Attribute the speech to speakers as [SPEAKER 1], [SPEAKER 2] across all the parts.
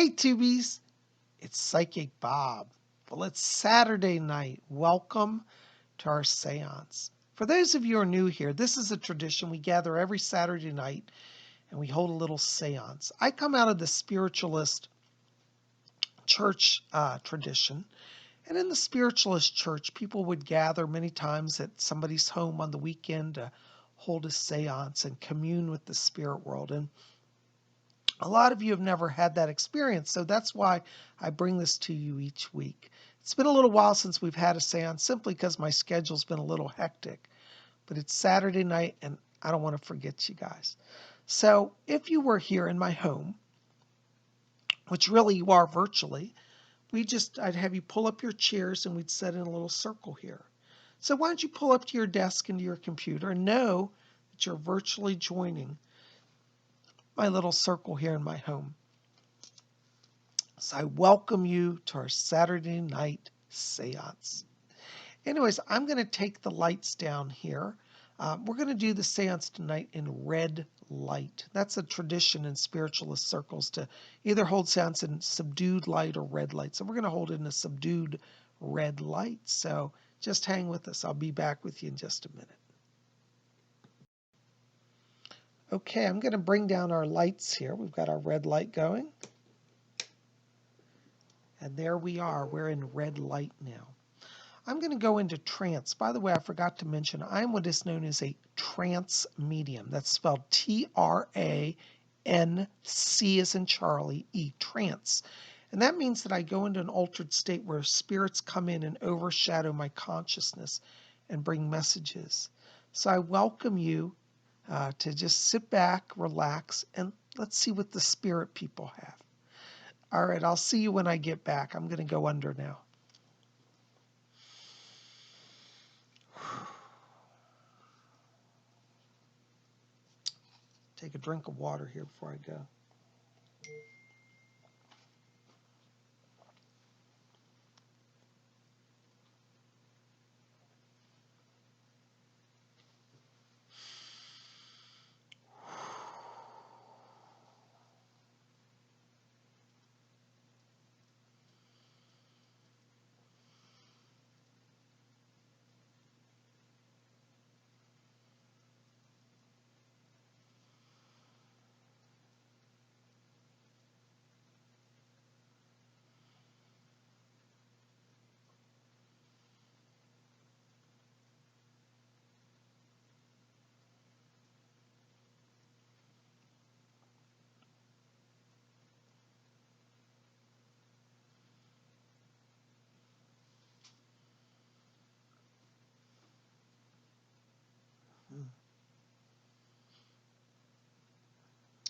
[SPEAKER 1] Hey, Tubies, it's Psychic Bob. Well, it's Saturday night. Welcome to our seance. For those of you who are new here, this is a tradition. We gather every Saturday night and we hold a little seance. I come out of the Spiritualist church tradition. And in the Spiritualist church, people would gather many times at somebody's home on the weekend to hold a seance and commune with the spirit world. And a lot of you have never had that experience, so that's why I bring this to you each week. It's been a little while since we've had a seance, simply because my schedule's been a little hectic. But it's Saturday night, and I don't want to forget you guys. So if you were here in my home, which really you are virtually, I'd have you pull up your chairs and we'd sit in a little circle here. So why don't you pull up to your desk and to your computer and know that you're virtually joining my little circle here in my home. So I welcome you to our Saturday night seance. Anyways, I'm going to take the lights down here. We're going to do the seance tonight in red light. That's a tradition in spiritualist circles to either hold seance in subdued light or red light. So we're going to hold it in a subdued red light. So just hang with us. I'll be back with you in just a minute. Okay, I'm going to bring down our lights here. We've got our red light going. And there we are. We're in red light now. I'm going to go into trance. By the way, I forgot to mention, I'm what is known as a trance medium. That's spelled T-R-A-N-C as in Charlie, E, trance. And that means that I go into an altered state where spirits come in and overshadow my consciousness and bring messages. So I welcome you to just sit back, relax, and let's see what the spirit people have. All right, I'll see you when I get back. I'm going to go under now. Take a drink of water here before I go.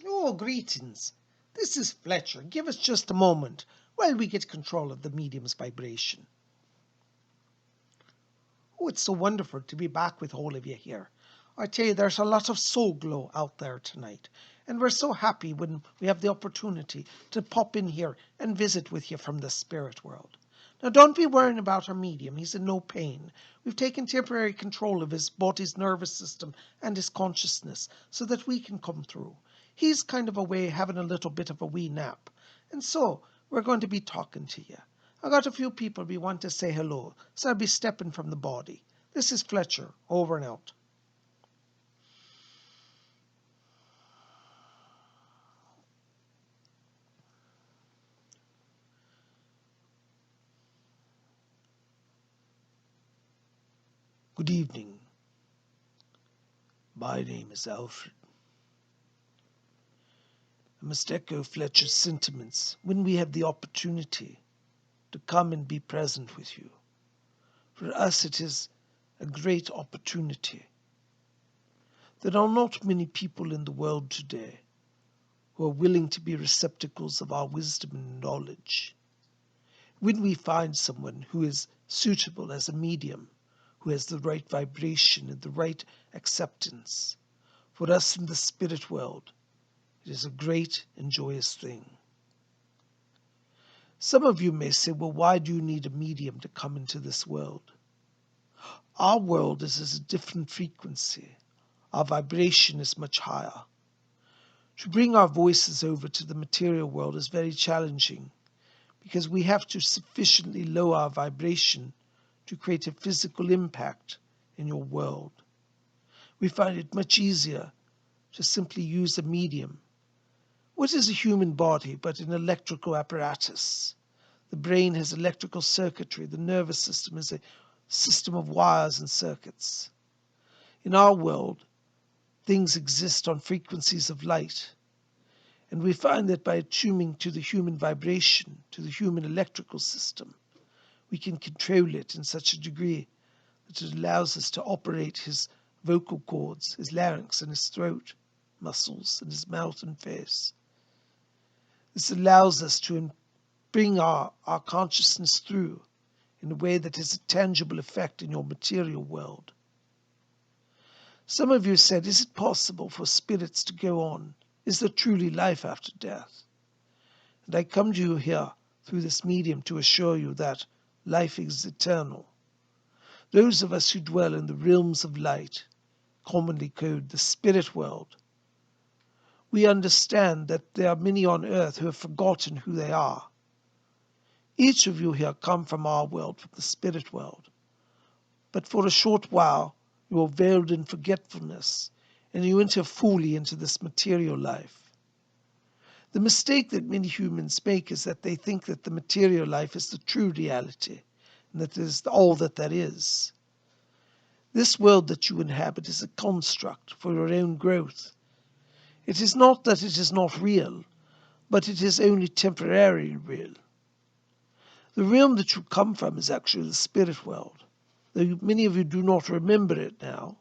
[SPEAKER 1] Oh, greetings. This is Fletcher. Give us just a moment while we get control of the medium's vibration. Oh, it's so wonderful to be back with all of you here. I tell you, there's a lot of soul glow out there tonight. And we're so happy when we have the opportunity to pop in here and visit with you from the spirit world. Now, don't be worrying about our medium. He's in no pain. We've taken temporary control of his body's nervous system and his consciousness so that we can come through. He's kind of away having a little bit of a wee nap. And so we're going to be talking to you. I got a few people we want to say hello, so I'll be stepping from the body. This is Fletcher, over and out. Good evening. My name is Alfred. I must echo Fletcher's sentiments when we have the opportunity to come and be present with you. For us it is a great opportunity. There are not many people in the world today who are willing to be receptacles of our wisdom and knowledge. When we find someone who is suitable as a medium, who has the right vibration and the right acceptance, for us in the spirit world, it is a great and joyous thing. Some of you may say, well, why do you need a medium to come into this world? Our world is at a different frequency. Our vibration is much higher. To bring our voices over to the material world is very challenging because we have to sufficiently lower our vibration to create a physical impact in your world. We find it much easier to simply use a medium. What is a human body but an electrical apparatus? The brain has electrical circuitry. The nervous system is a system of wires and circuits. In our world, things exist on frequencies of light. And we find that by attuning to the human vibration, to the human electrical system, we can control it in such a degree that it allows us to operate his vocal cords, his larynx and his throat muscles, and his mouth and face. This allows us to bring our consciousness through in a way that has a tangible effect in your material world. Some of you said, is it possible for spirits to go on? Is there truly life after death? And I come to you here through this medium to assure you that life is eternal. Those of us who dwell in the realms of light, commonly called the spirit world, we understand that there are many on earth who have forgotten who they are. Each of you here come from our world, from the spirit world. But for a short while, you are veiled in forgetfulness, and you enter fully into this material life. The mistake that many humans make is that they think that the material life is the true reality, and that it is all that there is. This world that you inhabit is a construct for your own growth. It is not that it is not real, but it is only temporarily real. The realm that you come from is actually the spirit world, though many of you do not remember it now.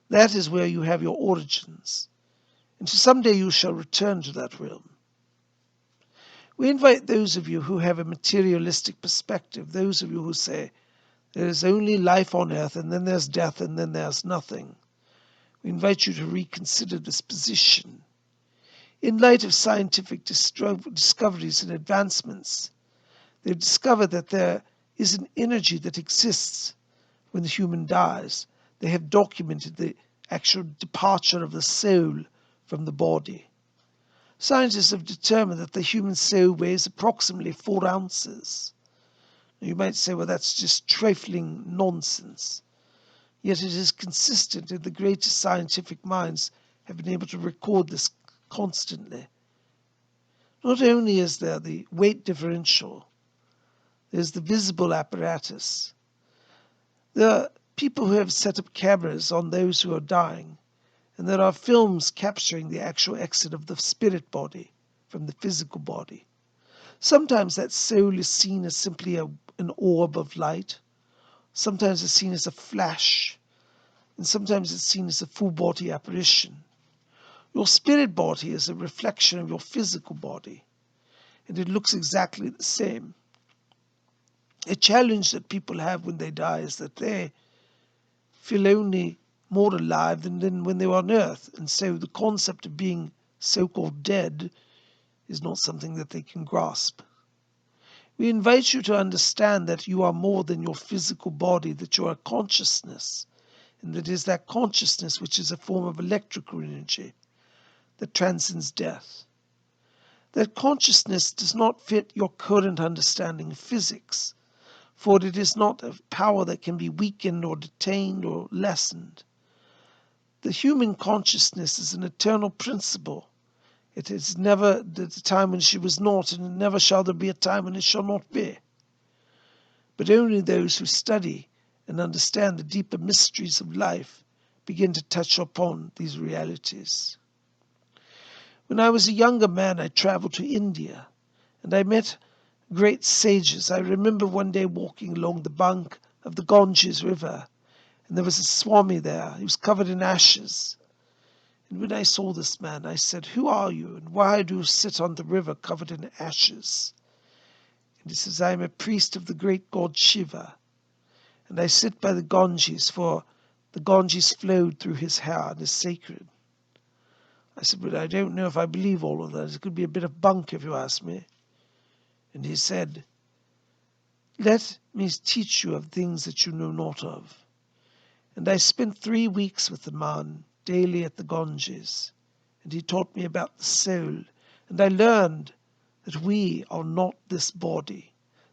[SPEAKER 1] That is where you have your origins, and someday you shall return to that realm. We invite those of you who have a materialistic perspective, those of you who say, there is only life on earth, and then there's death, and then there's nothing. We invite you to reconsider this position. In light of scientific discoveries and advancements, they've discovered that there is an energy that exists when the human dies. They have documented the actual departure of the soul from the body. Scientists have determined that the human soul weighs approximately 4 ounces. Now you might say, well, that's just trifling nonsense. Yet it is consistent, and the greatest scientific minds have been able to record this constantly. Not only is there the weight differential, there's the visible apparatus. There are people who have set up cameras on those who are dying, and there are films capturing the actual exit of the spirit body from the physical body. Sometimes that soul is seen as simply an orb of light. Sometimes it's seen as a flash, and sometimes it's seen as a full-body apparition. Your spirit body is a reflection of your physical body, and it looks exactly the same. A challenge that people have when they die is that they feel only more alive than when they were on earth, and so the concept of being so-called dead is not something that they can grasp. We invite you to understand that you are more than your physical body, that you are a consciousness, and that it is that consciousness which is a form of electrical energy that transcends death. That consciousness does not fit your current understanding of physics, for it is not a power that can be weakened or detained or lessened. The human consciousness is an eternal principle. It is never the time when she was not, and never shall there be a time when it shall not be. But only those who study and understand the deeper mysteries of life begin to touch upon these realities. When I was a younger man, I traveled to India, and I met great sages. I remember one day walking along the bank of the Ganges River, and there was a Swami there. He was covered in ashes. And when I saw this man, I said, who are you, and why do you sit on the river covered in ashes? And he says, I am a priest of the great god Shiva, and I sit by the Ganges, for the Ganges flowed through his hair and is sacred. I said, but I don't know if I believe all of that. It could be a bit of bunk if you ask me. And he said, let me teach you of things that you know not of. And I spent 3 weeks with the man daily at the Ganges. and he taught me about the soul. And I learned that we are not this body.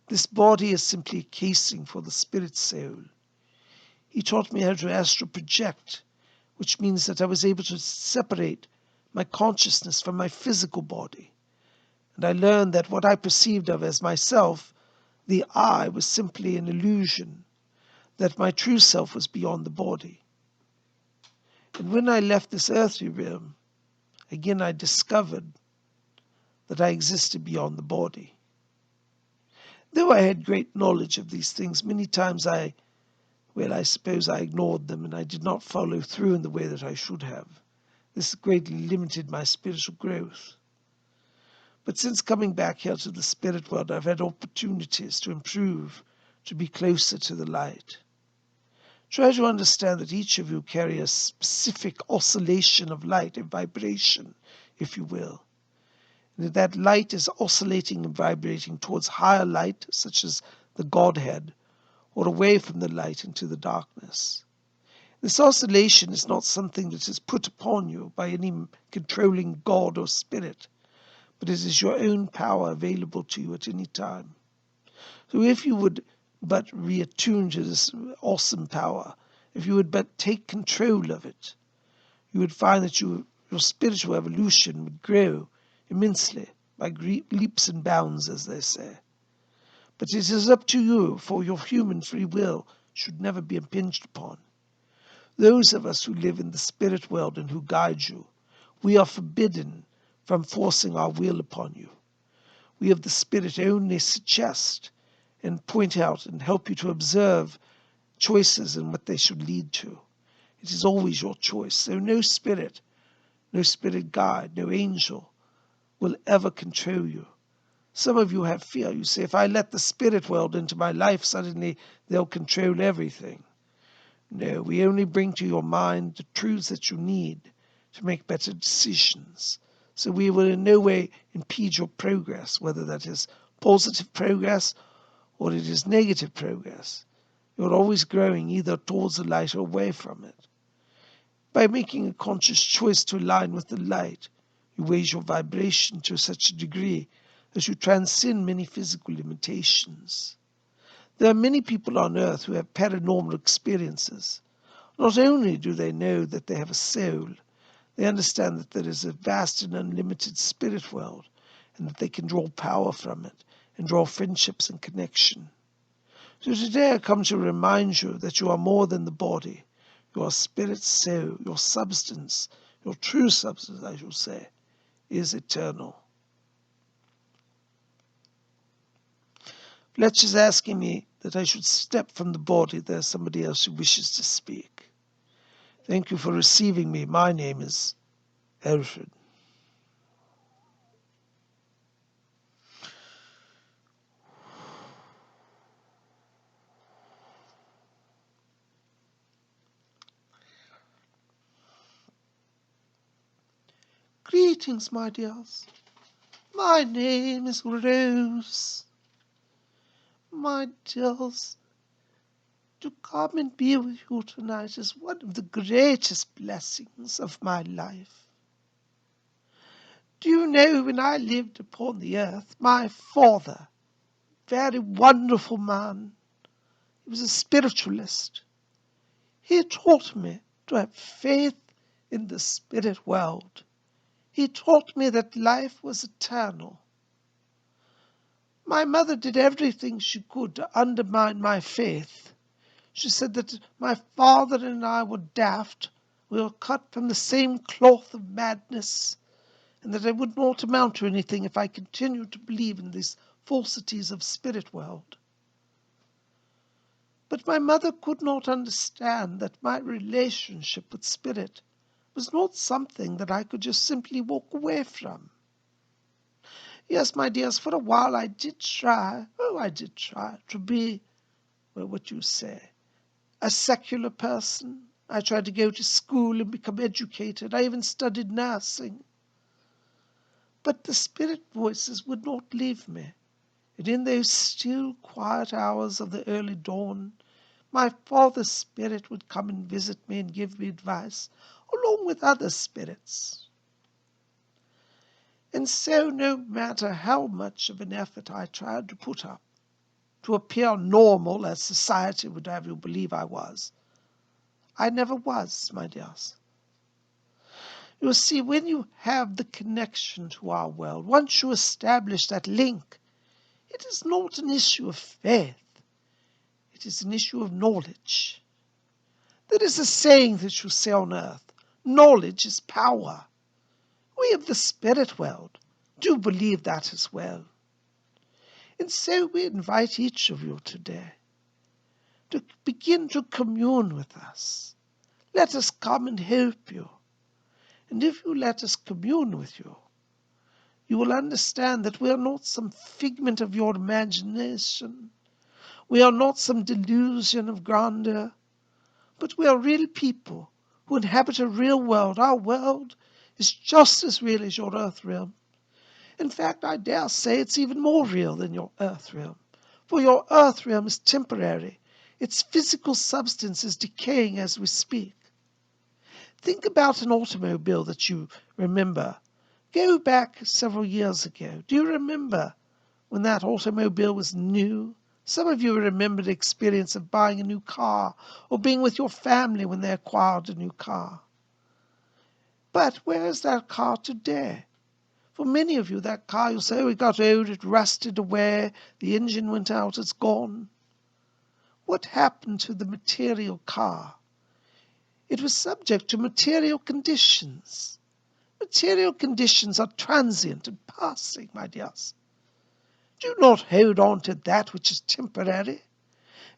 [SPEAKER 1] This body is simply a casing for the spirit soul. He taught me how to astral project, which means that I was able to separate my consciousness from my physical body. And I learned that what I perceived of as myself, the I, was simply an illusion, that my true self was beyond the body. And when I left this earthly realm, again I discovered that I existed beyond the body. Though I had great knowledge of these things, many times I suppose I ignored them, and I did not follow through in the way that I should have. This greatly limited my spiritual growth. But since coming back here to the spirit world, I've had opportunities to improve, to be closer to the light. Try to understand that each of you carry a specific oscillation of light, a vibration, if you will. And that light is oscillating and vibrating towards higher light, such as the Godhead, or away from the light into the darkness. This oscillation is not something that is put upon you by any controlling God or spirit, but it is your own power available to you at any time. So if you would but reattune to this awesome power, if you would but take control of it, you would find that your spiritual evolution would grow immensely by leaps and bounds, as they say. But it is up to you, for your human free will should never be impinged upon. Those of us who live in the spirit world and who guide you, we are forbidden from forcing our will upon you. We of the spirit only suggest and point out and help you to observe choices and what they should lead to. It is always your choice. So no spirit guide, no angel will ever control you. Some of you have fear. You say, if I let the spirit world into my life, suddenly they'll control everything. No, we only bring to your mind the truths that you need to make better decisions. So we will in no way impede your progress, whether that is positive progress or it is negative progress. You're always growing either towards the light or away from it. By making a conscious choice to align with the light, you raise your vibration to such a degree as you transcend many physical limitations. There are many people on earth who have paranormal experiences. Not only do they know that they have a soul, they understand that there is a vast and unlimited spirit world, and that they can draw power from it and draw friendships and connection. So today I come to remind you that you are more than the body. Your spirit soul, your substance, your true substance, I shall say, is eternal. Fletcher's asking me that I should step from the body. There's somebody else who wishes to speak. Thank you for receiving me. My name is Alfred. Greetings, my dears. My name is Rose. My dears, to come and be with you tonight is one of the greatest blessings of my life. Do you know, when I lived upon the earth, my father, very wonderful man, he was a spiritualist. He taught me to have faith in the spirit world. He taught me that life was eternal. My mother did everything she could to undermine my faith. She said that my father and I were daft, we were cut from the same cloth of madness, and that I would not amount to anything if I continued to believe in these falsities of spirit world. But my mother could not understand that my relationship with spirit was not something that I could just simply walk away from. Yes, my dears, for a while I did try to be, well, what you say, a secular person. I tried to go to school and become educated. I even studied nursing. But the spirit voices would not leave me. And in those still, quiet hours of the early dawn, my father's spirit would come and visit me and give me advice, along with other spirits. And so no matter how much of an effort I tried to put up to appear normal as society would have you believe I was, I never was, my dears. You see, when you have the connection to our world, once you establish that link, it is not an issue of faith. It is an issue of knowledge. There is a saying that you say on earth, knowledge is power. We of the spirit world do believe that as well. And so we invite each of you today to begin to commune with us. Let us come and help you. And if you let us commune with you, you will understand that we are not some figment of your imagination. We are not some delusion of grandeur, but we are real people who inhabit a real world. Our world is just as real as your earth realm. In fact, I dare say it's even more real than your earth realm. For your earth realm is temporary. Its physical substance is decaying as we speak. Think about an automobile that you remember. Go back several years ago. Do you remember when that automobile was new? Some of you remember the experience of buying a new car or being with your family when they acquired a new car. But where is that car today? For many of you, that car, you'll say, oh, it got old, it rusted away, the engine went out, it's gone. What happened to the material car? It was subject to material conditions. Material conditions are transient and passing, my dears. Do not hold on to that which is temporary.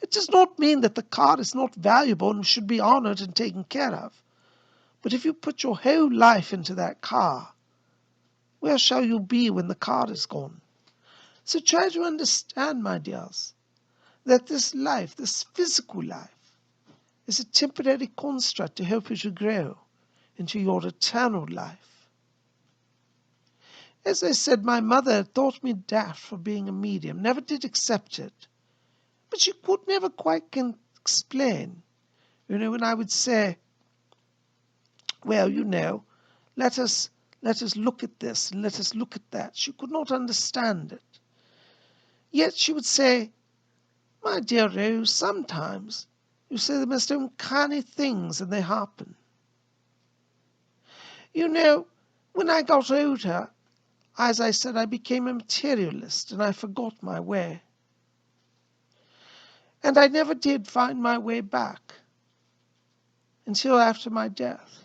[SPEAKER 1] It does not mean that the car is not valuable and should be honored and taken care of. But if you put your whole life into that car, where shall you be when the car is gone? So try to understand, my dears, that this life, this physical life, is a temporary construct to help you to grow into your eternal life. As I said, my mother taught me daft for being a medium, never did accept it. But she could never quite explain. When I would say, well, let us look at this and let us look at that. She could not understand it. Yet she would say, my dear Rose, sometimes you say the most uncanny things and they happen. When I got older, as I said, I became a materialist and I forgot my way. And I never did find my way back until after my death.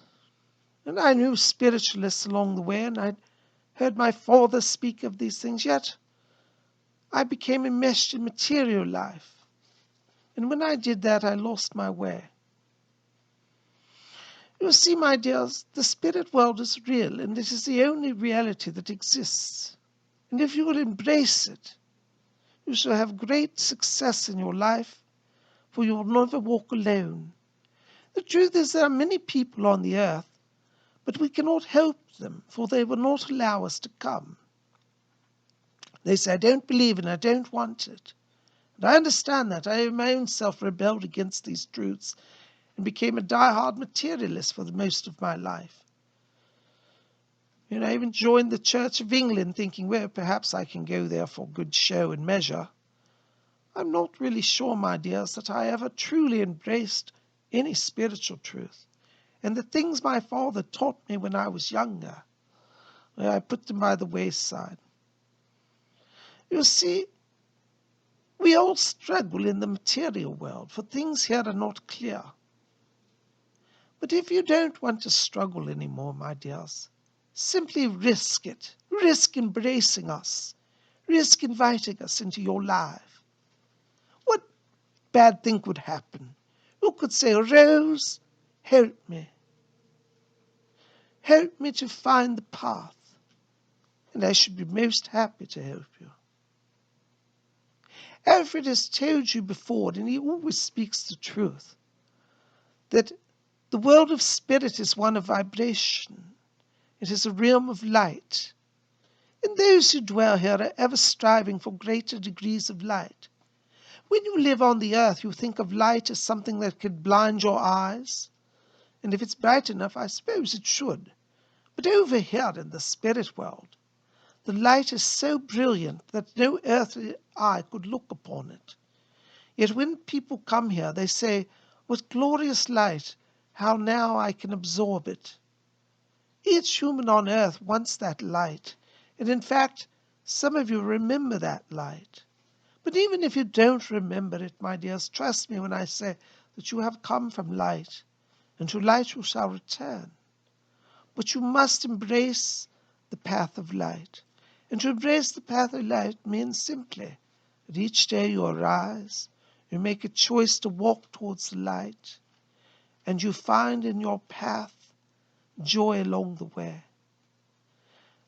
[SPEAKER 1] And I knew spiritualists along the way, and I'd heard my father speak of these things, yet I became enmeshed in material life. And when I did that, I lost my way. You see, my dears, the spirit world is real, and it is the only reality that exists. And if you will embrace it, you shall have great success in your life, for you will never walk alone. The truth is there are many people on the earth, but we cannot help them, for they will not allow us to come. They say, I don't believe in it, I don't want it. And I understand that. I my own self rebelled against these truths and became a die-hard materialist for the most of my life. I even joined the Church of England thinking, well, perhaps I can go there for good show and measure. I'm not really sure, my dears, that I ever truly embraced any spiritual truth. And the things my father taught me when I was younger, well, I put them by the wayside. You see, we all struggle in the material world, for things here are not clear. But if you don't want to struggle anymore, my dears, simply risk it. Risk embracing us. Risk inviting us into your life. What bad thing would happen? You could say, Rose, help me. Help me to find the path. And I should be most happy to help you. Alfred has told you before, and he always speaks the truth, that the world of spirit is one of vibration. It is a realm of light. And those who dwell here are ever striving for greater degrees of light. When you live on the earth, you think of light as something that could blind your eyes. And if it's bright enough, I suppose it should. But over here in the spirit world, The light is so brilliant that no earthly eye could look upon it. Yet when people come here, they say, "What glorious light! How now I can absorb it." Each human on earth wants that light, and in fact, some of you remember that light. But even if you don't remember it, my dears, trust me when I say that you have come from light, and to light you shall return. But you must embrace the path of light. And to embrace the path of light means simply that each day you arise, you make a choice to walk towards the light, and you find in your path joy along the way.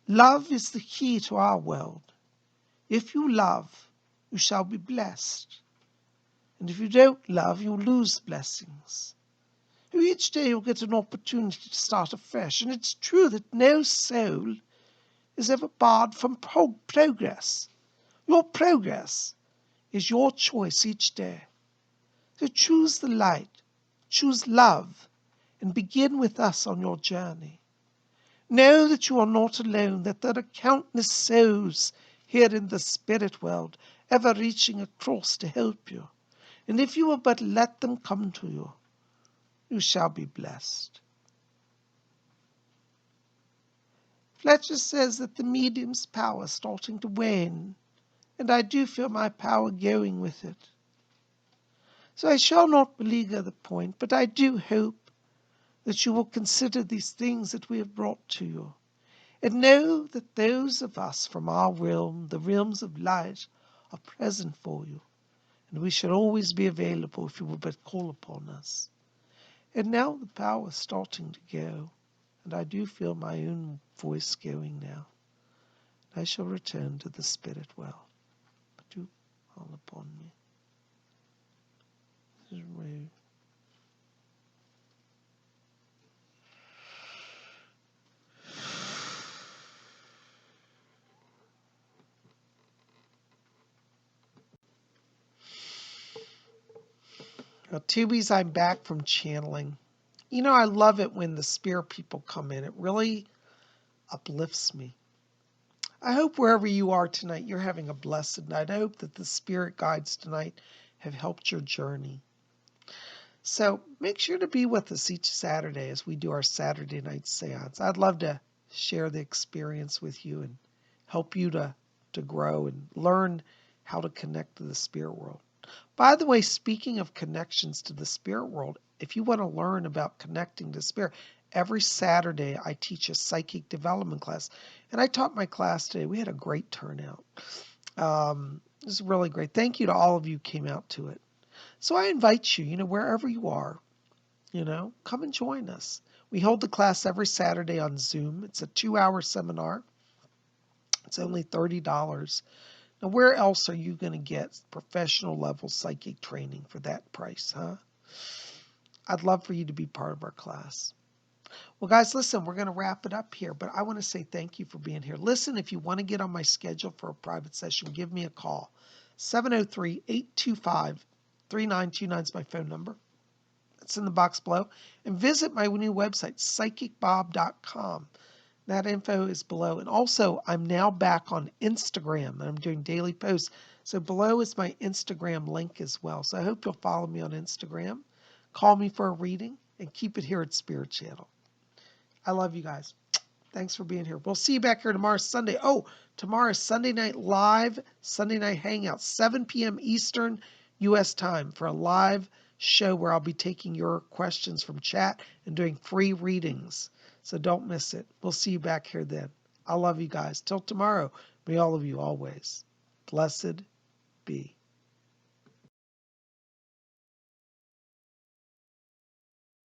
[SPEAKER 1] Love is the key to our world. If you love, you shall be blessed. And if you don't love, you lose blessings. Each day you'll get an opportunity to start afresh. And it's true that no soul is ever barred from progress. Your progress is your choice each day. So choose the light, choose love, and begin with us on your journey. Know that you are not alone, that there are countless souls here in the spirit world, ever reaching across to help you. And if you will but let them come to you, you shall be blessed. Fletcher says that the medium's power is starting to wane, and I do feel my power going with it. So I shall not beleaguer the point, but I do hope that you will consider these things that we have brought to you, and know that those of us from our realm, the realms of light, are present for you, and we should always be available if you will but call upon us. And now the power is starting to go, and I do feel my own voice going now. I shall return to the spirit world. But do call upon me. This is rude. Now, Tubies, I'm back from channeling. You know, I love it when the spirit people come in. It really uplifts me. I hope wherever you are tonight, you're having a blessed night. I hope that the spirit guides tonight have helped your journey. So make sure to be with us each Saturday as we do our Saturday night seance. I'd love to share the experience with you and help you to grow and learn how to connect to the spirit world. By the way, speaking of connections to the spirit world, if you want to learn about connecting to spirit, every Saturday I teach a psychic development class. And I taught my class today. We had a great turnout. It was really great. Thank you to all of you who came out to it. So I invite you, wherever you are, come and join us. We hold the class every Saturday on Zoom. It's a 2-hour seminar. It's only $30. Now, where else are you going to get professional level psychic training for that price, huh? I'd love for you to be part of our class. Well, guys, listen, we're going to wrap it up here, but I want to say thank you for being here. Listen, if you want to get on my schedule for a private session, give me a call. 703-825-3929 is my phone number. It's in the box below. And visit my new website, PsychicBob.com. That info is below. And also, I'm now back on Instagram, and I'm doing daily posts. So below is my Instagram link as well. So I hope you'll follow me on Instagram. Call me for a reading, and keep it here at Spirit Channel. I love you guys. Thanks for being here. We'll see you back here tomorrow, Sunday. Oh, tomorrow is Sunday Night Live, Sunday Night Hangout, 7 p.m. Eastern U.S. time for a live show where I'll be taking your questions from chat and doing free readings. So don't miss it. We'll see you back here then. I love you guys. Till tomorrow, may all of you always blessed be.